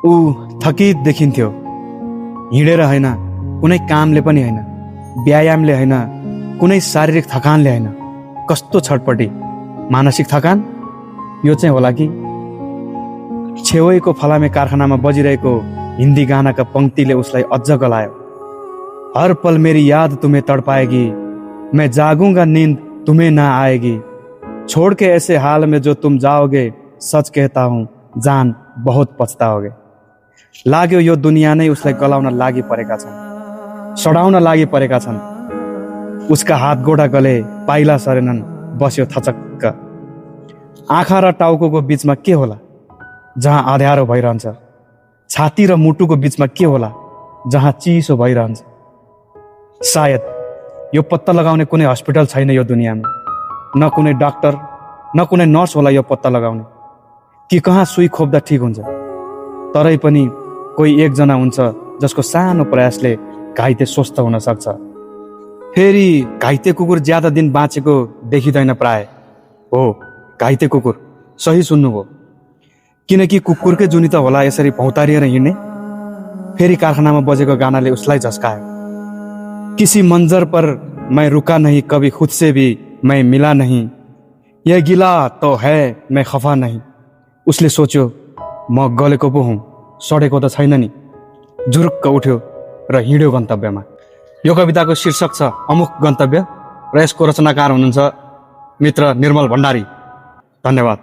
ऊ थकित देखिन्थ्यो। हिँडेर होइन, कुनै कामले पनि होइन, व्यायामले होइन, कुनै शारीरिक थकानले होइन। कस्तो छटपटी मानसिक थकान यो चाहिँ होला कि? छेउैको फलामे कारखानामा बजिरहेको हिन्दी गानाका पंक्तिले उसलाई अझ गलायो। हर पल मेरी याद तुम्हें तड़पाएगी, मैं जागूंगा नींद तुम्हें ना आएगी, छोड़ के ऐसे हाल में जो तुम जाओगे, सच कहता हूँ जान बहुत पछताओगे। लाग्यो यो दुनिया नै उसलाई गलाउन लागि परेका छन्, सडाउन लागि परेका छन्। उसका हात गोडा गले, पाइला सरेनन्, बस्यो थचक्क। आँखा र टाउको बीचमा के होला जहाँ अँध्यारो भइरहन्छ? छाती र मुटुको बीचमा के होला जहाँ चिसो भइरहन्छ? सायद यो पत्ता लगाउने कुनै हस्पिटल छैन यो दुनियाँमा, न कुनै डाक्टर न कुनै नर्स होला यो पत्ता लगाउने कि कहाँ सुई खोप्दा ठिक हुन्छ। तरै पनि कोही एकजना हुन्छ जसको सानो प्रयासले घाइते स्वस्थ हुन सक्छ। फेरि घाइते कुकुर ज्यादा दिन बाँचेको देखिँदैन प्राय। हो, घाइते कुकुर, सही सुन्नुभयो। किनकि कुकुरकै जुनी त होला यसरी भौतारिएर हिँड्ने। फेरि कारखानामा बजेको गानाले उसलाई झस्कायो। किसी मंजर पर मैं रुका नहीं, कभी खुद से भी मैं मिला नहीं, यह गिला तो है मैं खफा नहीं। उसले सोच्यो, म गलेको पो हुँ, सडेको त छैन नि। झुरुक्क उठ्यो र हिँड्यो गन्तव्यमा। यो कविताको शीर्षक छ अमुक गन्तव्य र यसको रचनाकार हुनुहुन्छ मित्र निर्मल भण्डारी। धन्यवाद।